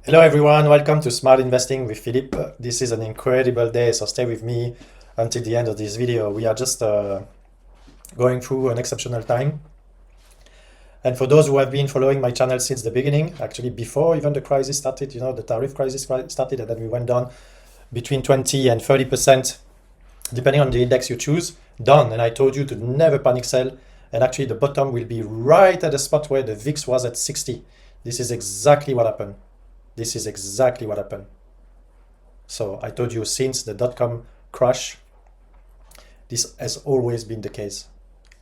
Hello everyone, welcome to Smart Investing with Philippe. This is an incredible day, so stay with me until the end of this video. We are just going through an exceptional time. And for those who have been following my channel since the beginning, actually before even the crisis started, you know, the tariff crisis started, and then we went down between 20 and 30%, depending on the index you choose, down. And I told you to never panic sell. And actually the bottom will be right at the spot where the VIX was at 60. This is exactly what happened. This is exactly what happened. So I told you since the dot-com crash, this has always been the case.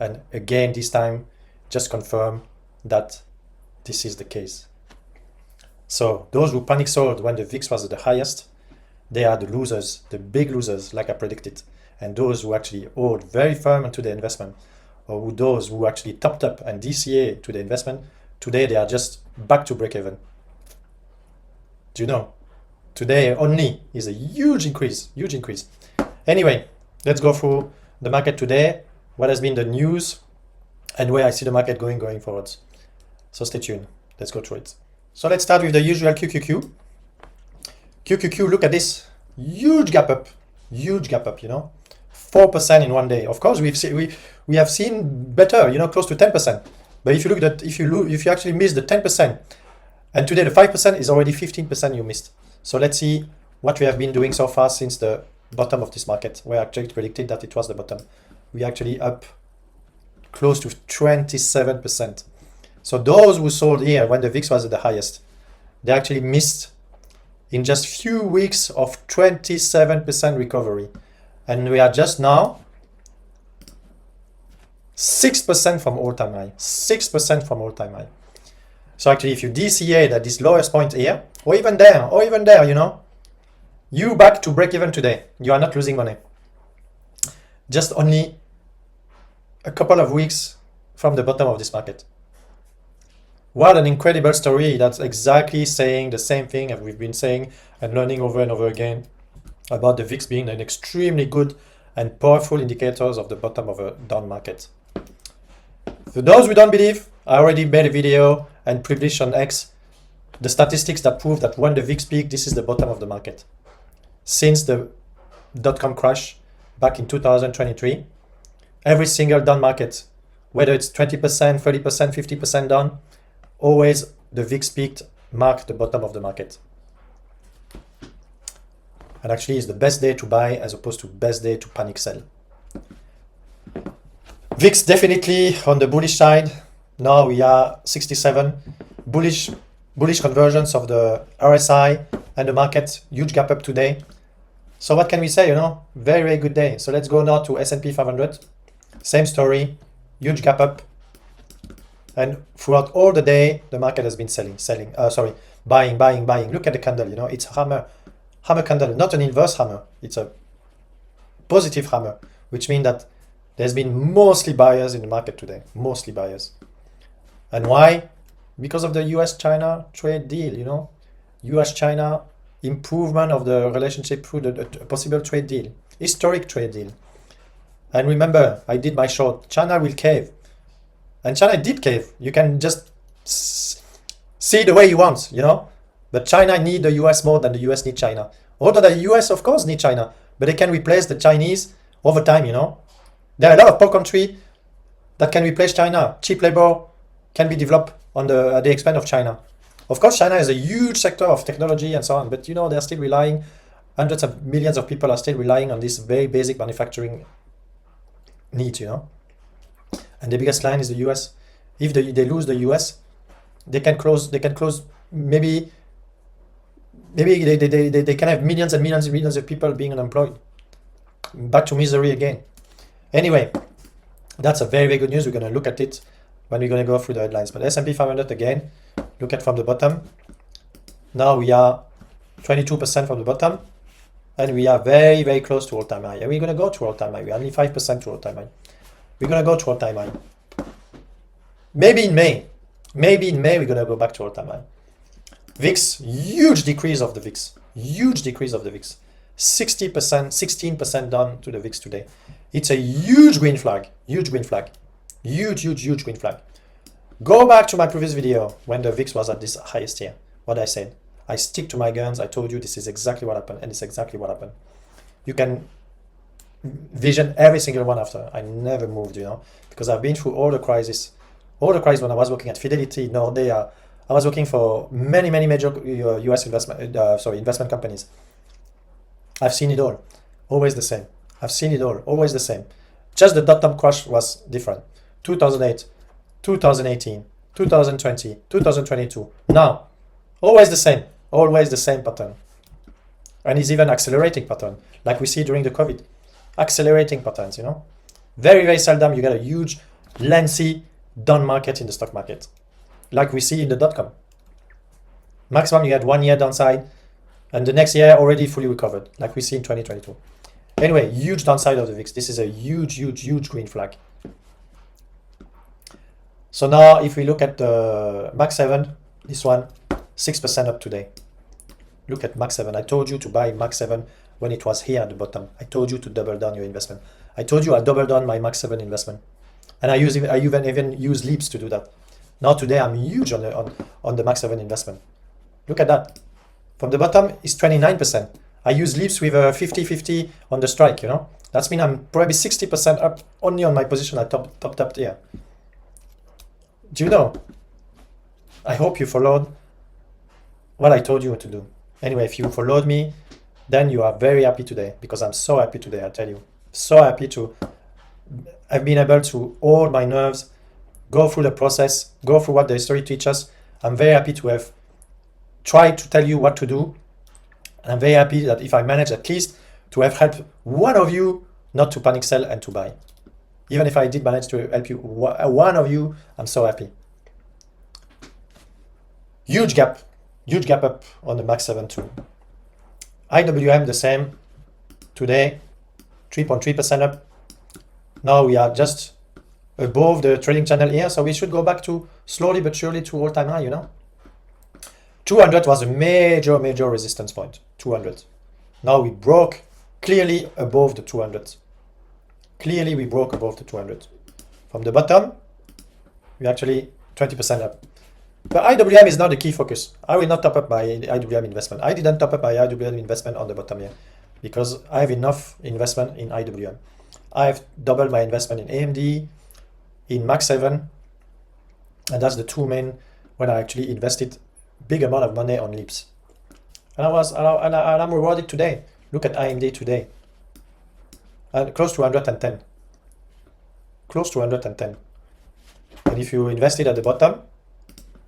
And again, this time, just confirm that this is the case. So those who panic sold when the VIX was at the highest, they are the losers, the big losers, like I predicted. And those who actually hold very firm to the investment, or those who actually topped up and DCA to the investment, today they are just back to break even. Do you know? Today only is a huge increase, huge increase. Anyway, let's go through the market today, what has been the news, and where I see the market going forwards. So stay tuned. Let's go through it. So let's start with the usual QQQ. QQQ, look at this. Huge gap up, you know. 4% in one day. Of course, we have seen better, you know, close to 10%. But if you look at if you actually miss the 10%, and today the 5% is already 15% you missed. So let's see what we have been doing so far since the bottom of this market, where I actually predicted that it was the bottom. We actually up close to 27%. So those who sold here when the VIX was at the highest, they actually missed in just few weeks of 27% recovery. And we are just now 6% from all-time high, 6% from all-time high. So actually, if you DCA at this lowest point here, or even there, you know, you back to break even today. You are not losing money. Just only a couple of weeks from the bottom of this market. What an incredible story. That's exactly saying the same thing as we've been saying and learning over and over again about the VIX being an extremely good and powerful indicators of the bottom of a down market. For those who don't believe, I already made a video and published on X the statistics that prove that when the VIX peak, this is the bottom of the market. Since the dot-com crash back in 2023, every single down market, whether it's 20%, 30%, 50% down, always the VIX peaked marked the bottom of the market. And actually it's the best day to buy as opposed to best day to panic sell. VIX definitely on the bullish side. Now we are 67. Bullish conversions of the RSI and the market, huge gap up today. So what can we say, you know? Very, very good day. So let's go now to S&P 500. Same story, huge gap up. And throughout all the day, the market has been buying. Look at the candle, you know, it's hammer candle, not an inverse hammer. It's a positive hammer, which means that there's been mostly buyers in the market today, mostly buyers. And why? Because of the US-China trade deal, you know, US-China improvement of the relationship through the possible trade deal, historic trade deal. And remember, I did my short, China will cave. And China did cave. You can just see the way you want, you know. But China need the US more than the US need China. Although the US, of course, need China, but they can replace the Chinese over time, you know. There are a lot of poor countries that can replace China. Cheap labor can be developed on at the expense of China. Of course, China is a huge sector of technology and so on, but you know, they're still relying, hundreds of millions of people are still relying on this very basic manufacturing needs, you know. And the biggest line is the US. If they lose the US, they can close, maybe they can have millions and millions of people being unemployed. Back to misery again. Anyway, that's a very, very good news. We're going to look at it when we're going to go through the headlines. But S&P 500 again, look at from the bottom. Now we are 22% from the bottom, and we are very, very close to all-time high. And we're going to go to all-time high. We're only 5% to all-time high. We're going to go to all-time high. Maybe in May we're going to go back to all-time high. VIX, huge decrease of the VIX. 60%, 16% down to the VIX today. It's a huge green flag, huge green flag. Go back to my previous video when the VIX was at this highest here. What I said, I stick to my guns. I told you this is exactly what happened, and it's exactly what happened. You can vision every single one after. I never moved, because I've been through all the crises when I was working at Fidelity. No, I was working for many major US investment companies. I've seen it all, always the same. I've seen it all, always the same. Just the dot-com crash was different. 2008, 2018, 2020, 2022. Now, always the same pattern. And it's even accelerating pattern, like we see during the COVID. Accelerating patterns, Very seldom you get a huge, lengthy down market in the stock market, like we see in the dot-com. Maximum you get 1 year downside, and the next year already fully recovered, like we see in 2022. Anyway, huge downside of the VIX. This is a huge green flag. So now if we look at the Max 7, this one, 6% up today. Look at Max 7. I told you to buy Max 7 when it was here at the bottom. I told you to double down your investment. I told you I doubled down my Max 7 investment. And I even use leaps to do that. Now today I'm huge on the Max 7 investment. Look at that. From the bottom is 29%. I use leaps with a 50-50 on the strike, That means I'm probably 60% up only on my position I topped up here. Do you know? I hope you followed what I told you to do. Anyway, if you followed me, then you are very happy today, because I'm so happy today, I tell you. So happy I've been able to hold my nerves, go through the process, go through what the history teaches. I'm very happy to have tried to tell you what to do. And I'm very happy that if I manage at least to have helped one of you not to panic sell and to buy. Even if I did manage to help you, one of you, I'm so happy. Huge gap up on the Max 7 too. IWM the same. Today, 3.3% up. Now we are just above the trading channel here, so we should go back to slowly but surely to all-time high, 200 was a major resistance point, 200. Now we broke clearly above the 200. Clearly we broke above the 200. From the bottom, we actually 20% up. But IWM is not the key focus. I will not top up my IWM investment. I didn't top up my IWM investment on the bottom here because I have enough investment in IWM. I've doubled my investment in AMD, in Max 7, and that's the two main when I actually invested big amount of money on leaps. And I'm rewarded today. Look at AMD today. Close to 110. Close to 110. And if you invested at the bottom,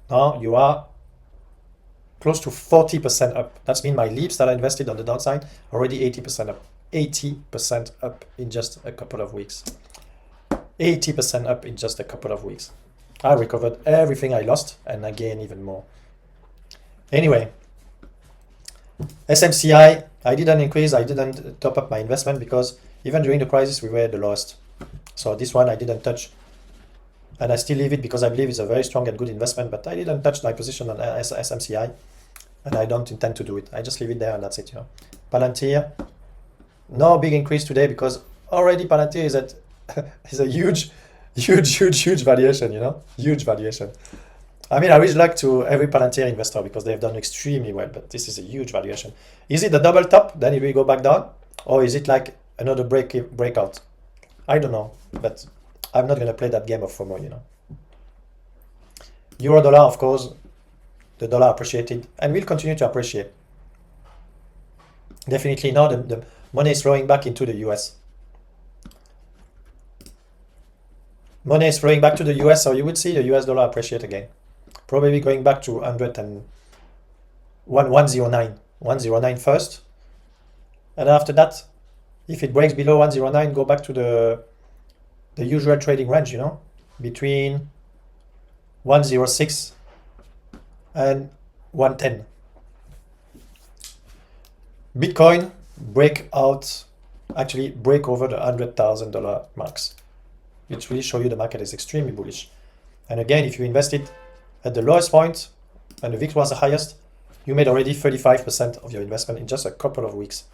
now you are close to 40% up. That's mean my leaps that I invested on the downside already 80% up. 80% up in just a couple of weeks. 80% up in just a couple of weeks. I recovered everything I lost and I gained even more. Anyway, SMCI, I didn't increase, I didn't top up my investment because even during the crisis we were at the lowest. So this one I didn't touch. And I still leave it because I believe it's a very strong and good investment, but I didn't touch my position on SMCI and I don't intend to do it. I just leave it there and that's it. Palantir, no big increase today because already Palantir is at is a huge valuation, huge valuation. I mean, I wish luck to every Palantir investor because they've done extremely well, but this is a huge valuation. Is it the double top, then it will go back down? Or is it like another breakout? I don't know, but I'm not going to play that game of FOMO, Euro dollar, of course, the dollar appreciated and will continue to appreciate. Definitely now the money is flowing back into the US. Money is flowing back to the US, so you would see the US dollar appreciate again. Probably going back to 109 first. And after that, if it breaks below 109, go back to the usual trading range, between 106 and 110. Bitcoin break over the $100,000 marks, which really show you the market is extremely bullish. And again, if you invested at the lowest point and the VIX was the highest, you made already 35% of your investment in just a couple of weeks.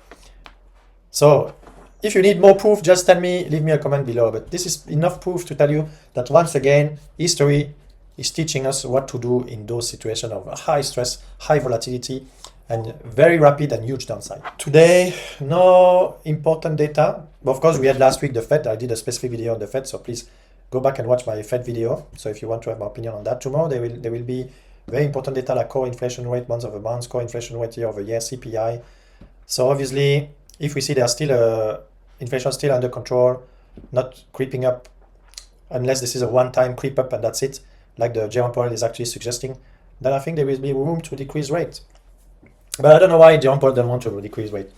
So if you need more proof, just tell me, leave me a comment below. But this is enough proof to tell you that once again, history is teaching us what to do in those situations of high stress, high volatility, and very rapid and huge downside. Today, no important data. Of course, we had last week the Fed. I did a specific video on the Fed, so please go back and watch my Fed video. So if you want to have my opinion on that, tomorrow there will be very important data like core inflation rate, month over month, core inflation rate year over year, CPI. So obviously, if we see there's still inflation still under control, not creeping up, unless this is a one-time creep up and that's it, like the Jerome Powell is actually suggesting, then I think there will be room to decrease rate. But I don't know why Jerome Powell doesn't want to decrease rate.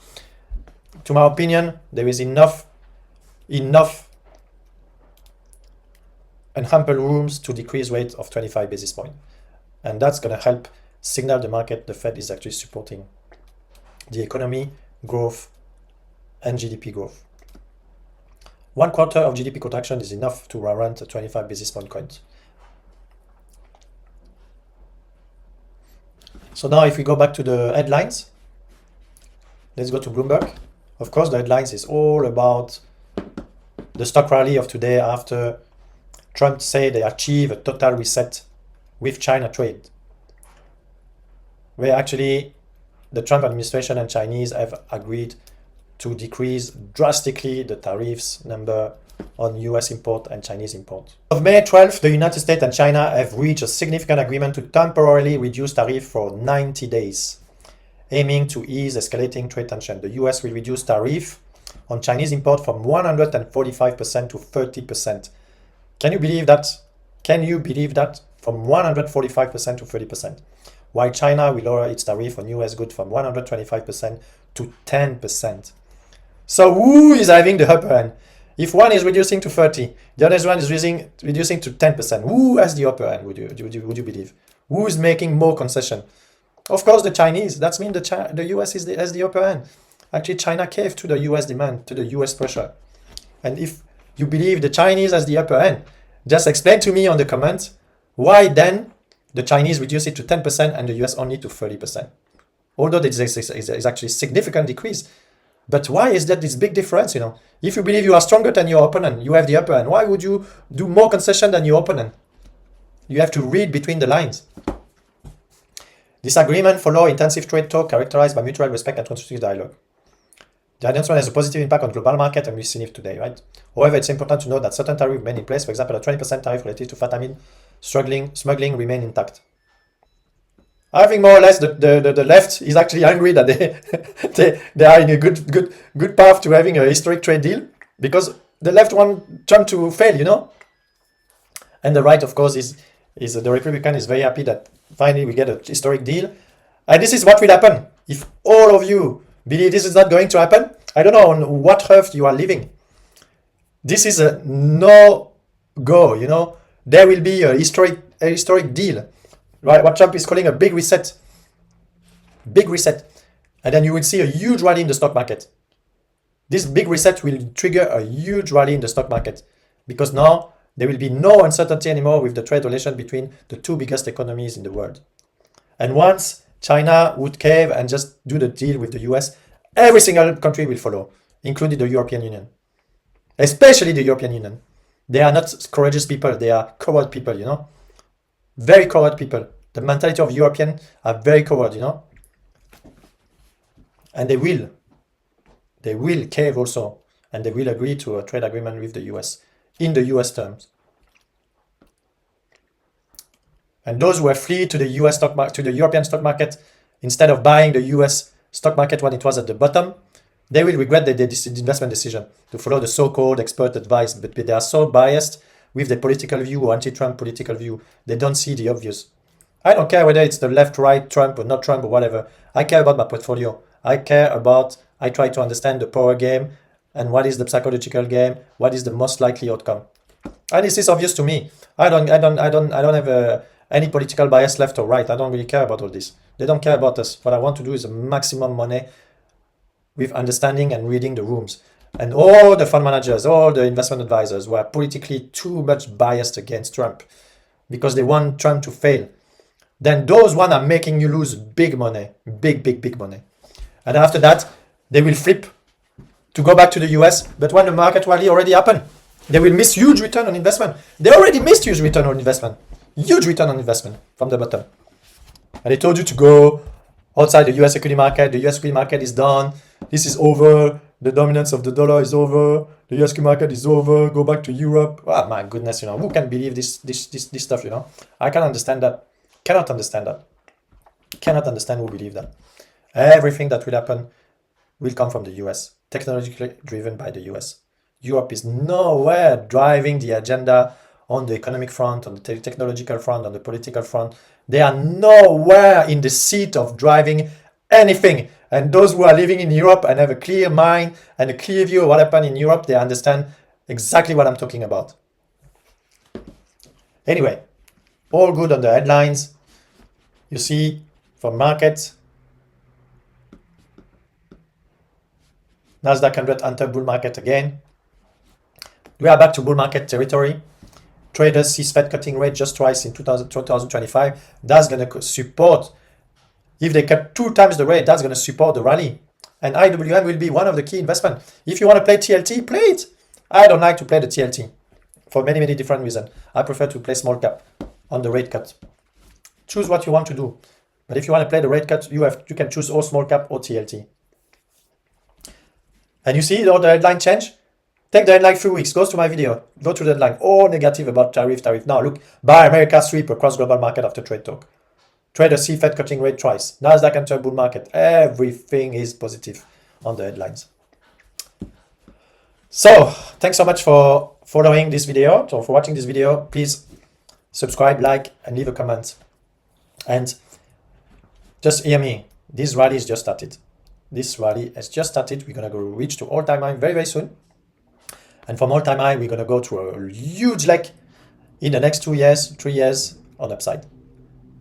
To my opinion, there is enough and ample rooms to decrease rate of 25 basis points. And that's going to help signal the market the Fed is actually supporting the economy, growth, and GDP growth. 1/4 of GDP contraction is enough to warrant a 25 basis point cut. So now if we go back to the headlines, let's go to Bloomberg. Of course, the headlines is all about the stock rally of today after Trump said they achieve a total reset with China trade, where actually the Trump administration and Chinese have agreed to decrease drastically the tariffs number on US import and Chinese import. On May 12th, the United States and China have reached a significant agreement to temporarily reduce tariff for 90 days, aiming to ease escalating trade tension. The US will reduce tariff on Chinese import from 145% to 30%. Can you believe that? Can you believe that? From 145% to 30%. While China will lower its tariff on US goods from 125% to 10%. So who is having the upper hand? If one is reducing to 30, the other one is reducing to 10%. Who has the upper hand, would you believe? Who is making more concession? Of course, the Chinese. That means the US has the upper hand. Actually, China caved to the US demand, to the US pressure. And if you believe the Chinese has the upper hand, just explain to me on the comments why then the Chinese reduce it to 10% and the US only to 30%. Although there is actually a significant decrease. But why is that this big difference, If you believe you are stronger than your opponent, you have the upper hand, why would you do more concession than your opponent? You have to read between the lines. This agreement follows intensive trade talk characterized by mutual respect and constructive dialogue. The announcement has a positive impact on global market, and we've seen it today, right? However, it's important to note that certain tariffs remain in place. For example, a 20% tariff related to fentanyl smuggling remain intact. I think more or less the left is actually angry that they are in a good path to having a historic trade deal, because the left want Trump to fail, And the right, of course, is the Republican is very happy that finally we get a historic deal. And this is what will happen. If all of you believe this is not going to happen, I don't know on what earth you are living. This is a no-go, There will be a historic deal. Right, what Trump is calling a big reset. Big reset. And then you will see a huge rally in the stock market. This big reset will trigger a huge rally in the stock market, because now there will be no uncertainty anymore with the trade relation between the two biggest economies in the world. And once China would cave and just do the deal with the US, every single country will follow, including the European Union. Especially the European Union. They are not courageous people, they are coward people, Very coward people. The mentality of Europeans are very coward, And they will cave also, and they will agree to a trade agreement with the US in the US terms. And those who have fled to the US stock market, to the European stock market, instead of buying the US stock market when it was at the bottom, they will regret their investment decision to follow the so-called expert advice, but they are so biased with the political view or anti-Trump political view, they don't see the obvious. I don't care whether it's the left, right, Trump or not Trump or whatever. I care about my portfolio. I try to understand the power game and what is the psychological game, what is the most likely outcome. And this is obvious to me. I don't have any political bias left or right. I don't really care about all this. They don't care about us. What I want to do is a maximum money with understanding and reading the rooms. And all the fund managers, all the investment advisors were politically too much biased against Trump because they want Trump to fail. Then those ones are making you lose big money, big money. And after that, they will flip to go back to the US. But when the market rally already happened, they will miss huge return on investment. They already missed huge return on investment. huge return on investment from the bottom. And they told you to go outside the US equity market. The US equity market is done. This is over. The dominance of the dollar is over. The US equity market is over. Go back to Europe. Oh, my goodness, who can believe this stuff, I can't understand that. Cannot understand that. Cannot understand who believe that. Everything that will happen will come from the US, technologically driven by the US. Europe is nowhere driving the agenda on the economic front, on the technological front, on the political front. They are nowhere in the seat of driving anything. And those who are living in Europe and have a clear mind and a clear view of what happened in Europe, they understand exactly what I'm talking about. Anyway, all good on the headlines. You see, for markets, Nasdaq 100 enter bull market again. We are back to bull market territory. Traders see Fed cutting rate just twice in 2025. That's going to support, if they cut 2 times the rate, that's going to support the rally. And IWM will be one of the key investments. If you want to play TLT, play it. I don't like to play the TLT for many, many different reasons. I prefer to play small cap on the rate cut. Choose what you want to do. But if you want to play the rate cut, you can choose or small cap or TLT. And you see the headline change? Take the headline 3 weeks, goes to my video, go to the headline, all negative about tariff. Now look, buy America sweep across global market after trade talk. Traders see Fed cutting rate twice. Nasdaq enter bull market. Everything is positive on the headlines. So, thanks so much for following this video, or for watching this video. Please subscribe, like, and leave a comment. And just hear me, this rally has just started. This rally has just started. We're going to go reach to all-time high very, very soon. And from all-time high, we're going to go to a huge leg in the next 2 years, 3 years on upside.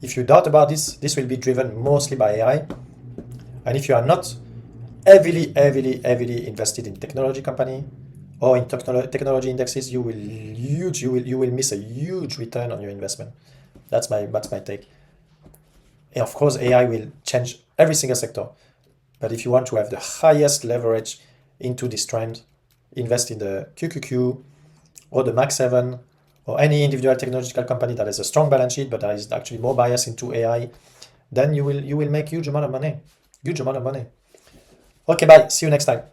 If you doubt about this, this will be driven mostly by AI. And if you are not heavily invested in technology company or in technology indexes, you will miss a huge return on your investment. That's my take. And of course, AI will change every single sector. But if you want to have the highest leverage into this trend, invest in the QQQ or the Max 7 or any individual technological company that has a strong balance sheet but that is actually more biased into AI, then you will make huge amount of money. Okay, bye. See you next time.